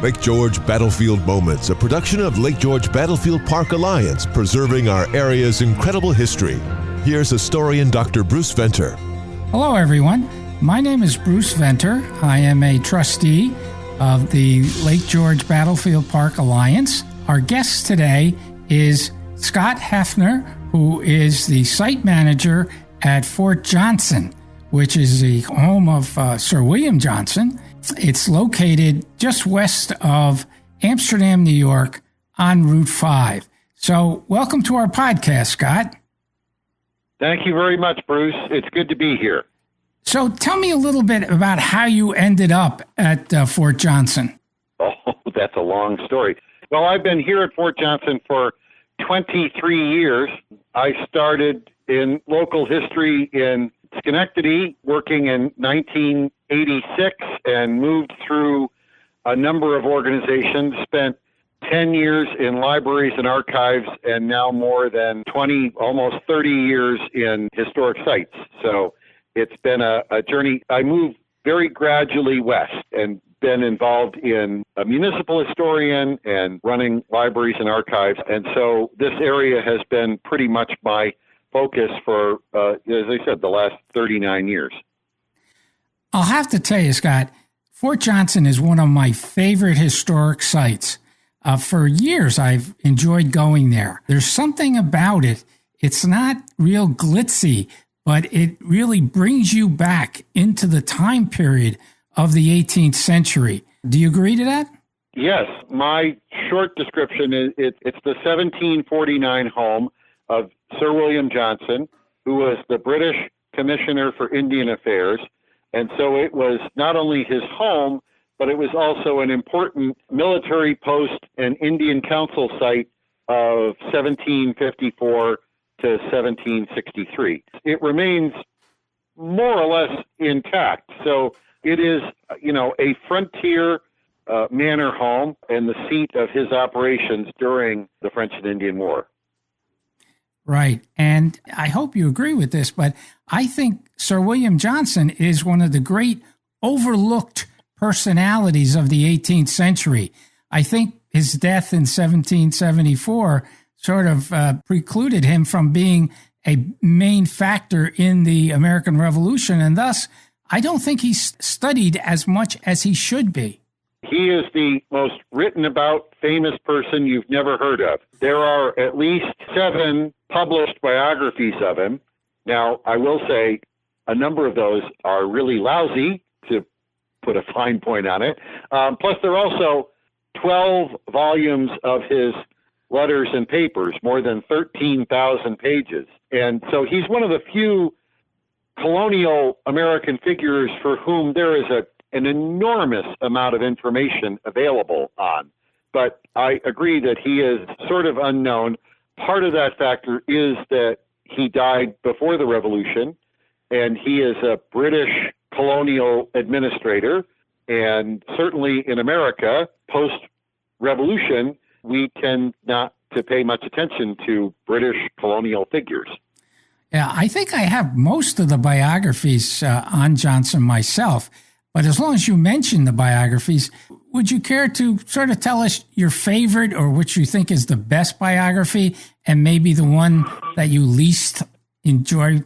Lake George Battlefield Moments, a production of Lake George Battlefield Park Alliance, preserving our area's incredible history. Here's historian Dr. Bruce Venter. Hello, everyone. My name is Bruce Venter. I am a trustee of the Lake George Battlefield Park Alliance. Our guest today is Scott Haefner, who is the site manager at Fort Johnson, which is the home of Sir William Johnson. It's located just west of Amsterdam, New York, on Route 5. So welcome to our podcast, Scott. Thank you very much, Bruce. It's good to be here. So tell me a little bit about how you ended up at Fort Johnson. Oh, that's a long story. Well, I've been here at Fort Johnson for 23 years. I started in local history in Schenectady, working in 1986, and moved through a number of organizations, spent 10 years in libraries and archives, and now more than 20, almost 30 years in historic sites. So it's been a journey. I moved very gradually west and been involved in a municipal historian and running libraries and archives. And so this area has been pretty much my focus for, as I said, the last 39 years. I'll have to tell you, Scott, Fort Johnson is one of my favorite historic sites. For years, I've enjoyed going there. There's something about it. It's not real glitzy, but it really brings you back into the time period of the 18th century. Do you agree to that? Yes. My short description is it's the 1749 home of Sir William Johnson, who was the British Commissioner for Indian Affairs. And so it was not only his home, but it was also an important military post and Indian council site of 1754 to 1763. It remains more or less intact. So it is, a frontier manor home and the seat of his operations during the French and Indian War. Right. And I hope you agree with this, but I think Sir William Johnson is one of the great overlooked personalities of the 18th century. I think his death in 1774 sort of precluded him from being a main factor in the American Revolution, and thus I don't think he's studied as much as he should be. He is the most written about famous person you've never heard of. There are at least 7 published biographies of him. Now, I will say a number of those are really lousy, to put a fine point on it. Plus, there are also 12 volumes of his letters and papers, more than 13,000 pages. And so he's one of the few colonial American figures for whom there is an enormous amount of information available on. But I agree that he is sort of unknown. Part of that factor is that he died before the Revolution, and he is a British colonial administrator. And certainly in America, post-Revolution, we tend not to pay much attention to British colonial figures. Yeah, I think I have most of the biographies on Johnson myself. But as long as you mention the biographies, would you care to sort of tell us your favorite or which you think is the best biography and maybe the one that you least enjoy?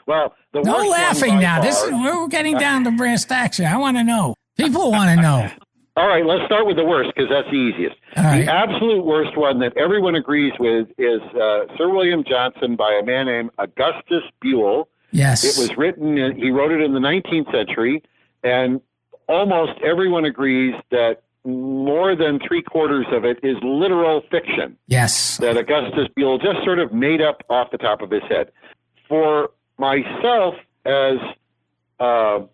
Well, no laughing now. We're getting down to brass tacks here. I want to know. People want to know. All right, let's start with the worst because that's the easiest. Right. The absolute worst one that everyone agrees with is Sir William Johnson by a man named Augustus Buell. Yes. It was written, he wrote it in the 19th century, and almost everyone agrees that more than 3/4 of it is literal fiction. Yes. That Augustus Buell just sort of made up off the top of his head. For myself, as I'm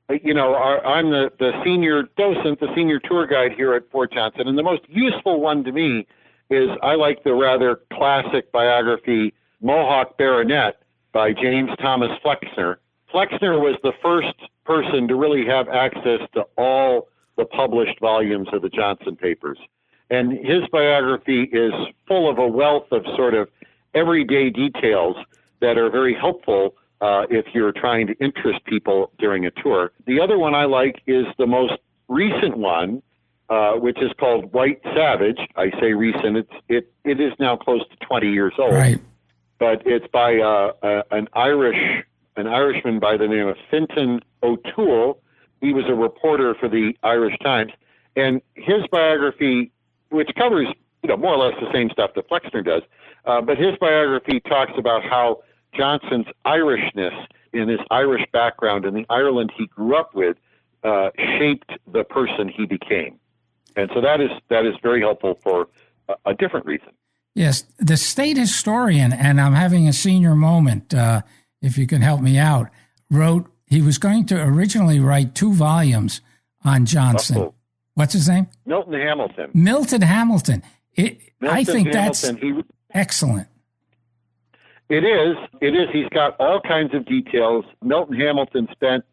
the senior docent, the senior tour guide here at Fort Johnson, and the most useful one to me is I like the rather classic biography, Mohawk Baronet, by James Thomas Flexner. Flexner was the first person to really have access to all the published volumes of the Johnson papers. And his biography is full of a wealth of sort of everyday details that are very helpful if you're trying to interest people during a tour. The other one I like is the most recent one, which is called White Savage. I say recent. It is now close to 20 years old. Right. But it's by an Irishman by the name of Fintan O'Toole. He was a reporter for the Irish Times, and his biography, which covers more or less the same stuff that Flexner does, but his biography talks about how Johnson's Irishness and his Irish background and the Ireland he grew up with shaped the person he became. And so that is very helpful for a different reason. Yes, the state historian, and I'm having a senior moment, if you can help me out, wrote he was going to originally write 2 volumes on Johnson. Oh. What's his name? Milton Hamilton. Milton Hamilton. I think Hamilton, that's excellent. It is. He's got all kinds of details. Milton Hamilton spent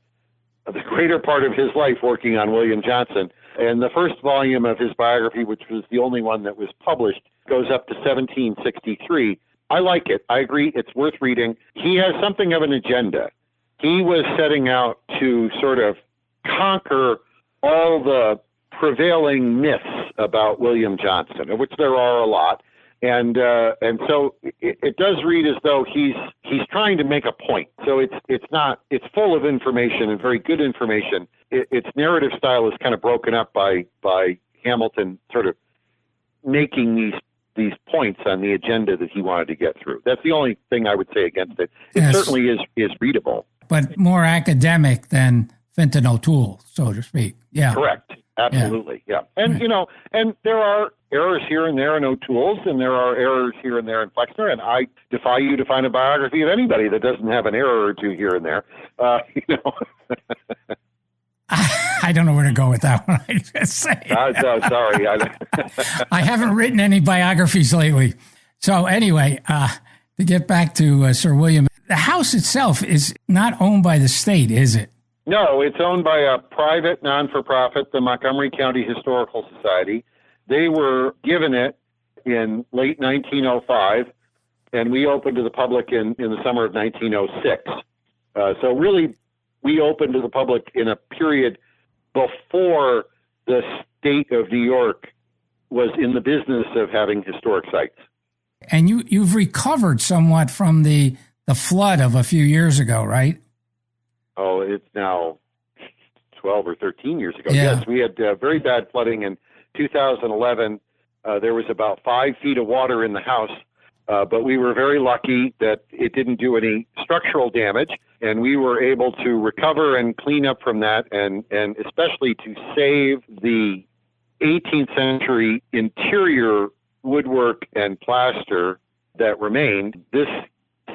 the greater part of his life working on William Johnson. And the first volume of his biography, which was the only one that was published, goes up to 1763. I like it. I agree. It's worth reading. He has something of an agenda. He was setting out to sort of conquer all the prevailing myths about William Johnson, of which there are a lot. And so it does read as though he's trying to make a point. So it's full of information and very good information. Its narrative style is kind of broken up by Hamilton sort of making these points on the agenda that he wanted to get through. That's the only thing I would say against it. It Yes. certainly is readable. But more academic than Fintan O'Toole, so to speak. Yeah. Correct. Absolutely. Yeah. And, and there are errors here and there in O'Toole's, and there are errors here and there in Flexner, and I defy you to find a biography of anybody that doesn't have an error or two here and there. I don't know where to go with that one. I just say. Sorry. I haven't written any biographies lately. So anyway, to get back to Sir William, the house itself is not owned by the state, is it? No, it's owned by a private non-for-profit, the Montgomery County Historical Society. They were given it in late 1905, and we opened to the public in the summer of 1906. So really, we opened to the public in a period before the state of New York was in the business of having historic sites. And you've recovered somewhat from the flood of a few years ago, right? Oh, it's now 12 or 13 years ago. Yeah. Yes, we had very bad flooding in 2011. There was about 5 feet of water in the house, but we were very lucky that it didn't do any structural damage, and we were able to recover and clean up from that, and especially to save the 18th century interior woodwork and plaster that remained. This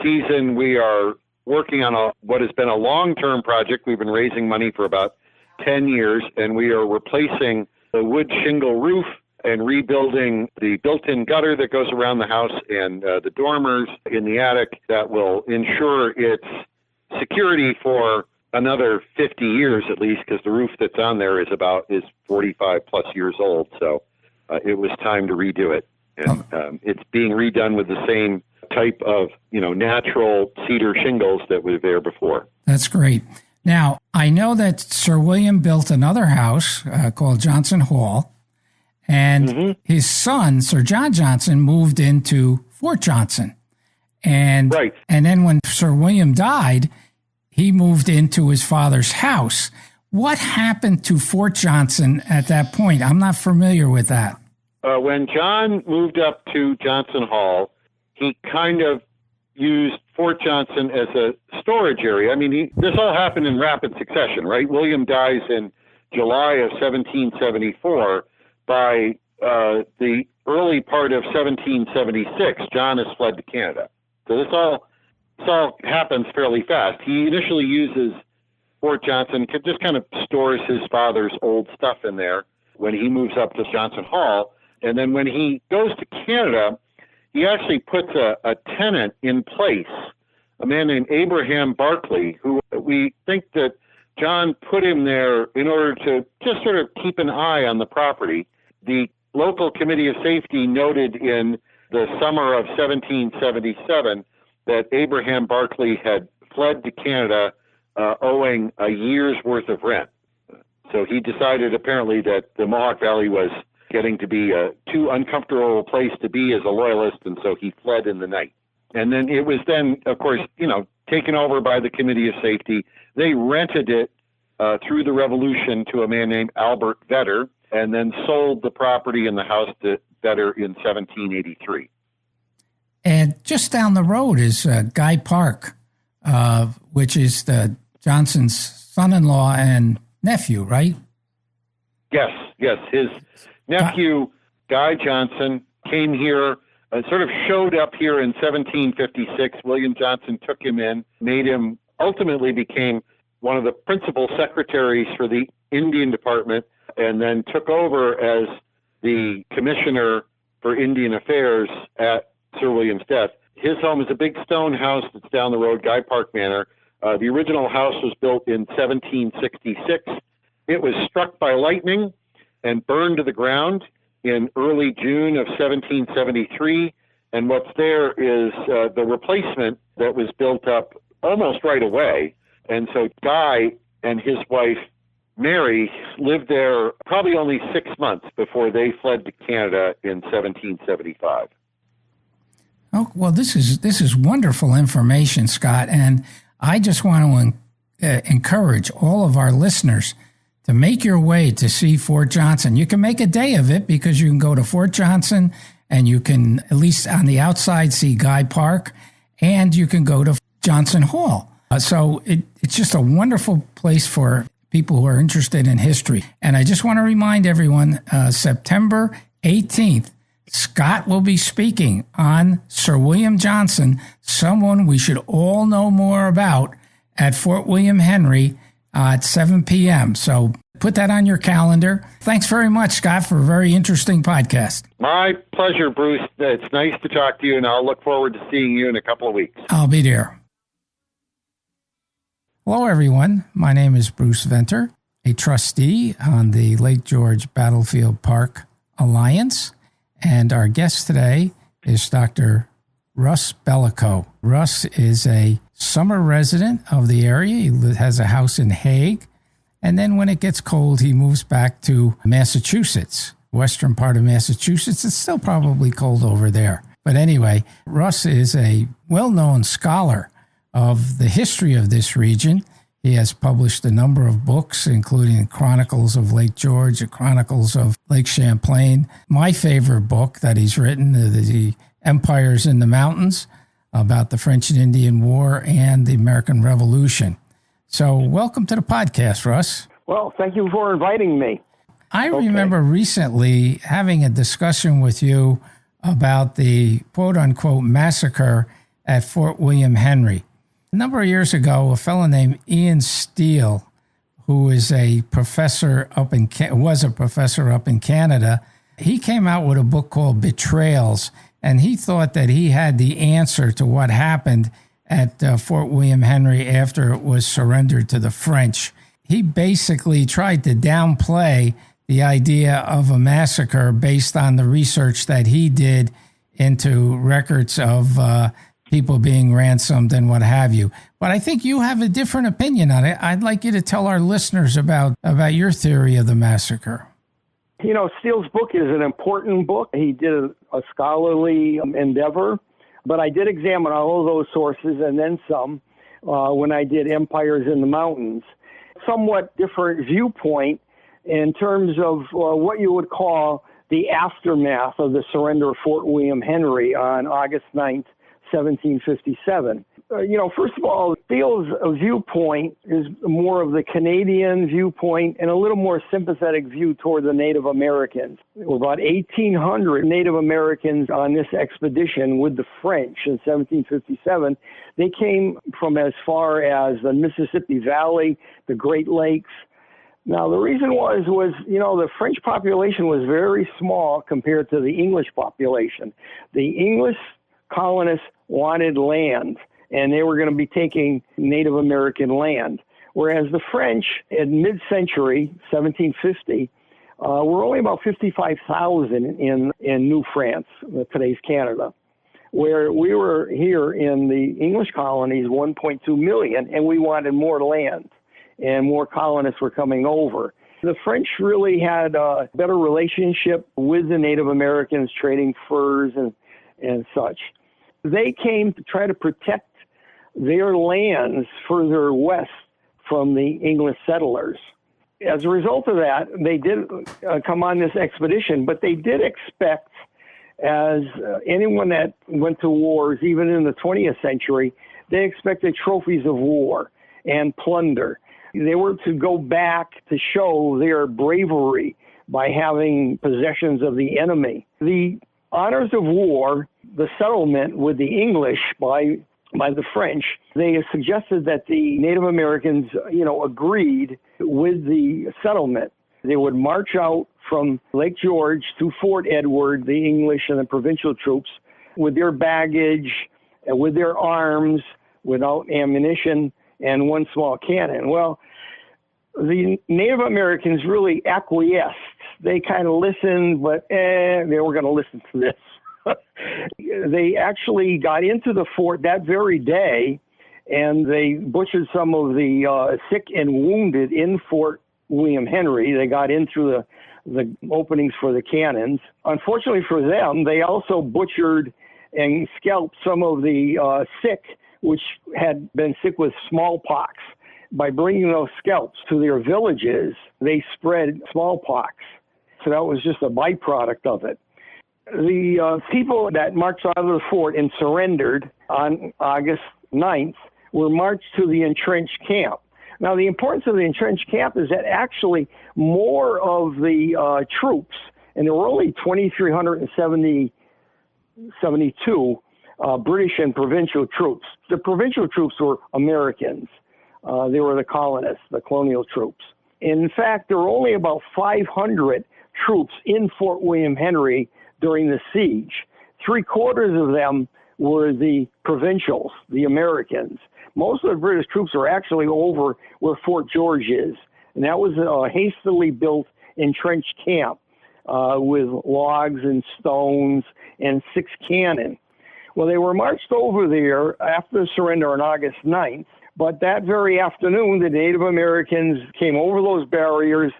season, we are working on what has been a long-term project. We've been raising money for about 10 years, and we are replacing the wood shingle roof and rebuilding the built-in gutter that goes around the house and the dormers in the attic that will ensure its security for another 50 years at least, because the roof that's on there is 45 plus years old. So it was time to redo it. And it's being redone with the same type of, natural cedar shingles that were there before. That's great. Now, I know that Sir William built another house called Johnson Hall, and his son, Sir John Johnson, moved into Fort Johnson. And, right. And then when Sir William died, he moved into his father's house. What happened to Fort Johnson at that point? I'm not familiar with that. When John moved up to Johnson Hall, he kind of used Fort Johnson as a storage area. I mean, this all happened in rapid succession, right? William dies in July of 1774. By the early part of 1776, John has fled to Canada. So this all happens fairly fast. He initially uses Fort Johnson, just kind of stores his father's old stuff in there when he moves up to Johnson Hall. And then when he goes to Canada, he actually puts a tenant in place, a man named Abraham Barclay, who we think that John put him there in order to just sort of keep an eye on the property. The local committee of safety noted in the summer of 1777 that Abraham Barclay had fled to Canada owing a year's worth of rent. So he decided apparently that the Mohawk Valley was getting to be a too uncomfortable place to be as a loyalist, and so he fled in the night. And then it was then, of course, taken over by the Committee of Safety. They rented it through the Revolution to a man named Albert Vetter, and then sold the property and the house to Vetter in 1783. And just down the road is Guy Park, which is the Johnson's son-in-law and nephew, right? Yes. His nephew, Guy Johnson, came here, sort of showed up here in 1756. William Johnson took him in, ultimately became one of the principal secretaries for the Indian Department, and then took over as the commissioner for Indian Affairs at Sir William's death. His home is a big stone house that's down the road, Guy Park Manor. The original house was built in 1766. It was struck by lightning and burned to the ground in early June of 1773. And what's there is the replacement that was built up almost right away. And so Guy and his wife, Mary, lived there probably only 6 months before they fled to Canada in 1775. Oh, well, this is wonderful information, Scott, and I just want to encourage all of our listeners to make your way to see Fort Johnson. You can make a day of it because you can go to Fort Johnson and you can, at least on the outside, see Guy Park, and you can go to Johnson Hall. So it's just a wonderful place for people who are interested in history. And I just want to remind everyone, September 18th, Scott will be speaking on Sir William Johnson, someone we should all know more about, at Fort William Henry at 7 p.m. So put that on your calendar. Thanks very much, Scott, for a very interesting podcast. My pleasure, Bruce. It's nice to talk to you, and I'll look forward to seeing you in a couple of weeks. I'll be there. Hello, everyone. My name is Bruce Venter, a trustee on the Lake George Battlefield Park Alliance. And our guest today is Dr. Russ Bellico. Russ is a summer resident of the area. He has a house in Hague. And then when it gets cold, he moves back to Massachusetts, western part of Massachusetts. It's still probably cold over there. But anyway, Russ is a well-known scholar of the history of this region. He has published a number of books, including Chronicles of Lake George, Chronicles of Lake Champlain. My favorite book that he's written, the Empires in the Mountains, about the French and Indian War and the American Revolution. So welcome to the podcast, Russ. Well, thank you for inviting me. I remember recently having a discussion with you about the quote-unquote massacre at Fort William Henry. A number of years ago, a fellow named Ian Steele, who is a professor was a professor up in Canada, he came out with a book called Betrayals, and he thought that he had the answer to what happened at Fort William Henry after it was surrendered to the French. He basically tried to downplay the idea of a massacre based on the research that he did into records of people being ransomed and what have you. But I think you have a different opinion on it. I'd like you to tell our listeners about your theory of the massacre. You know, Steele's book is an important book. He did a scholarly endeavor, but I did examine all of those sources and then some when I did Empires in the Mountains. Somewhat different viewpoint in terms of what you would call the aftermath of the surrender of Fort William Henry on August 9th, 1757. First of all, Steele's viewpoint is more of the Canadian viewpoint and a little more sympathetic view toward the Native Americans. There were about 1,800 Native Americans on this expedition with the French in 1757. They came from as far as the Mississippi Valley, the Great Lakes. Now, the reason was the French population was very small compared to the English population. The English colonists wanted land, and they were going to be taking Native American land. Whereas the French, in mid-century, 1750, were only about 55,000 in New France, today's Canada, where we were here in the English colonies, 1.2 million, and we wanted more land, and more colonists were coming over. The French really had a better relationship with the Native Americans, trading furs and such. They came to try to protect their lands further west from the English settlers. As a result of that, they did come on this expedition, but they did expect, as anyone that went to wars, even in the 20th century, they expected trophies of war and plunder. They were to go back to show their bravery by having possessions of the enemy. The honors of war, the settlement with the English by the French, they suggested that the Native Americans, agreed with the settlement. They would march out from Lake George to Fort Edward, the English and the provincial troops, with their baggage, with their arms, without ammunition, and one small cannon. Well, the Native Americans really acquiesced. They kind of listened, but they were going to listen to this. They actually got into the fort that very day, and they butchered some of the sick and wounded in Fort William Henry. They got in through the openings for the cannons. Unfortunately for them, they also butchered and scalped some of the sick, which had been sick with smallpox. By bringing those scalps to their villages, they spread smallpox. So that was just a byproduct of it. The people that marched out of the fort and surrendered on August 9th were marched to the entrenched camp. Now, the importance of the entrenched camp is that actually more of the troops, and there were only 2,372 British and provincial troops. The provincial troops were Americans. They were the colonists, the colonial troops. In fact, there were only about 500 troops in Fort William Henry during the siege. 3/4 of them were the provincials, the Americans. Most of the British troops were actually over where Fort George is, and that was a hastily built entrenched camp with logs and stones and 6 cannon. Well, they were marched over there after the surrender on August 9th, but that very afternoon, the Native Americans came over those barriers,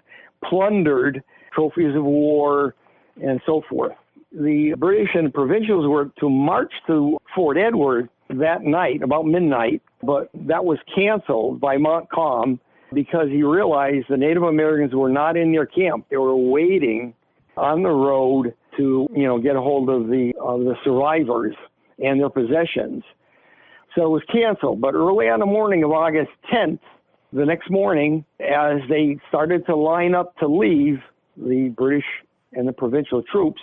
plundered trophies of war, and so forth. The British and provincials were to march to Fort Edward that night, about midnight, but that was canceled by Montcalm because he realized the Native Americans were not in their camp. They were waiting on the road to, get a hold of the survivors and their possessions. So it was canceled. But early on the morning of August 10th, the next morning, as they started to line up to leave, the British and the provincial troops,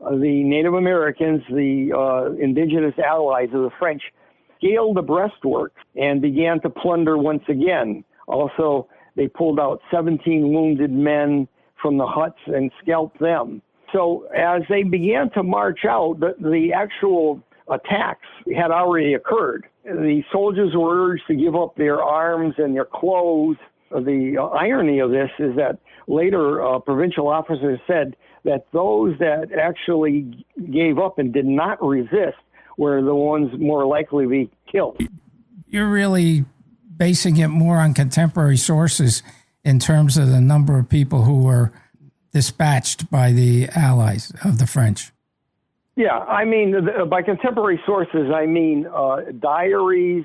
the Native Americans, the indigenous allies of the French, scaled the breastwork and began to plunder once again. Also, they pulled out 17 wounded men from the huts and scalped them. So as they began to march out, the actual attacks had already occurred. The soldiers were urged to give up their arms and their clothes. The irony of this is that later provincial officers said that those that actually gave up and did not resist were the ones more likely to be killed. You're really basing it more on contemporary sources in terms of the number of people who were dispatched by the allies of the French. Yeah, I mean, by contemporary sources, I mean diaries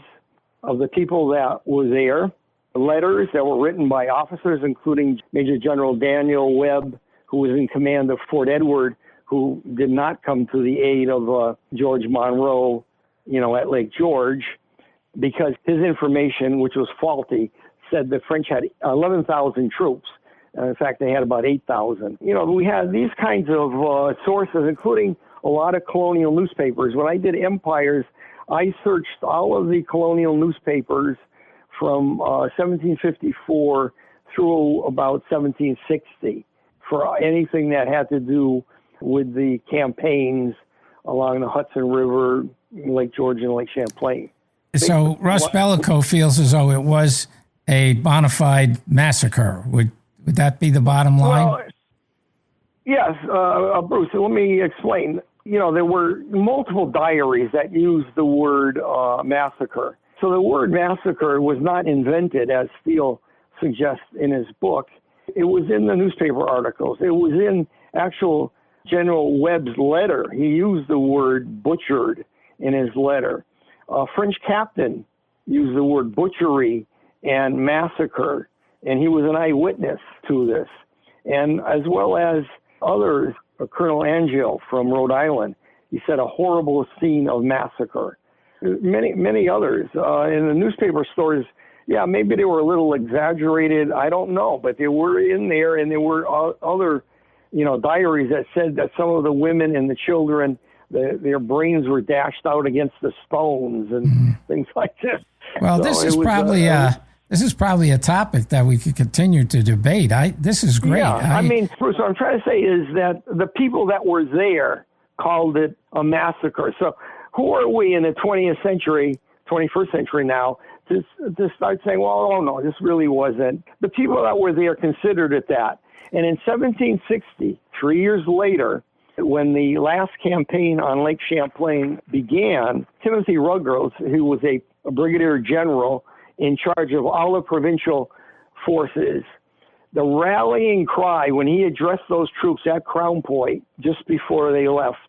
of the people that were there, letters that were written by officers, including Major General Daniel Webb, who was in command of Fort Edward, who did not come to the aid of George Monroe, at Lake George, because his information, which was faulty, said the French had 11,000 troops. In fact, they had about 8,000. We had these kinds of sources, including a lot of colonial newspapers. When I did Empires, I searched all of the colonial newspapers from 1754 through about 1760 for anything that had to do with the campaigns along the Hudson River, Lake George, and Lake Champlain. So Russ Bellico feels as though it was a bona fide massacre. Would that be the bottom line? Well, yes, Bruce, let me explain. There were multiple diaries that used the word massacre. So the word massacre was not invented, as Steele suggests in his book. It was in the newspaper articles. It was in actual General Webb's letter. He used the word butchered in his letter. A French captain used the word butchery and massacre, and he was an eyewitness to this. And as well as others, Colonel Angel from Rhode Island, he said a horrible scene of massacre. Many others. In the newspaper stories, yeah, maybe they were a little exaggerated. I don't know, but they were in there, and there were other, diaries that said that some of the women and the children, their brains were dashed out against the stones and things like this. Well, so this is probably a topic that we could continue to debate. This is great. Yeah, Bruce, what I'm trying to say is that the people that were there called it a massacre. So who are we in the 21st century now, to start saying, well, oh no, this really wasn't. The people that were there considered it that. And in 1760, 3 years later, when the last campaign on Lake Champlain began, Timothy Ruggles, who was a brigadier general in charge of all the provincial forces, the rallying cry when he addressed those troops at Crown Point just before they left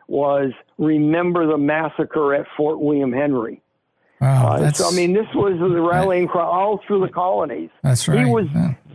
was, "Remember the massacre at Fort William Henry." Wow, this was the rallying cry all through the colonies. That's right.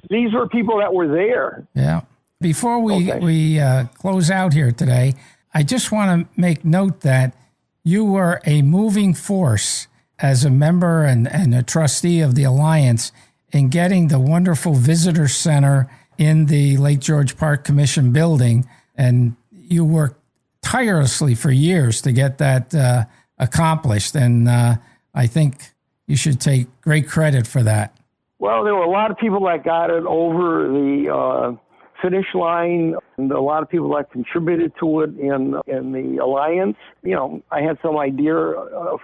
These were people that were there. Yeah. Before we close out here today, I just want to make note that you were a moving force as a member and a trustee of the Alliance in getting the wonderful visitor center in the Lake George Park Commission building. And you worked tirelessly for years to get that accomplished. And I think you should take great credit for that. Well, there were a lot of people that got it over the finish line, and a lot of people that contributed to it in the Alliance. I had some idea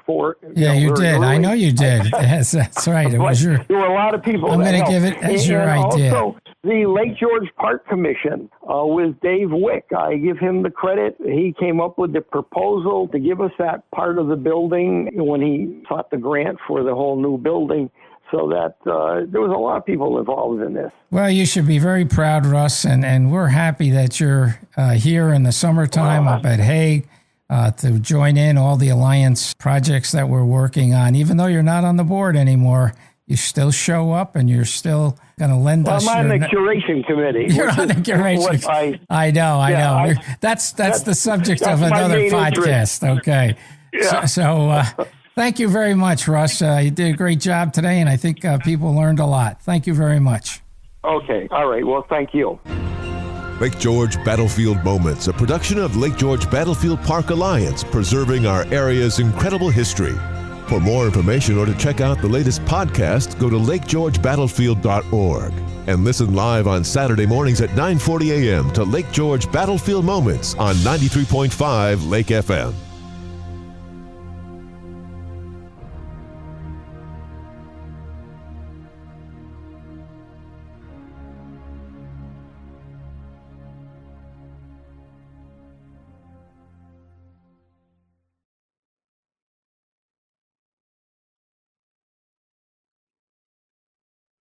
for it. Yeah, you did. Early. I know you did. Yes, that's right. It was your. There were a lot of people. I'm going to give it as your idea. Also, the Lake George Park Commission with Dave Wick. I give him the credit. He came up with the proposal to give us that part of the building when he sought the grant for the whole new building. So that there was a lot of people involved in this. Well, you should be very proud, Russ, and we're happy that you're here in the summertime up at Hague to join in all the Alliance projects that we're working on. Even though you're not on the board anymore, you still show up and you're still going to lend us. I'm on the curation committee. You're on the curation. I know. That's the subject of another podcast. Interest. Okay. Yeah. So thank you very much, Russ. You did a great job today, and I think people learned a lot. Thank you very much. Okay. All right. Well, thank you. Lake George Battlefield Moments, a production of Lake George Battlefield Park Alliance, preserving our area's incredible history. For more information or to check out the latest podcast, go to lakegeorgebattlefield.org and listen live on Saturday mornings at 9:40 a.m. to Lake George Battlefield Moments on 93.5 Lake FM.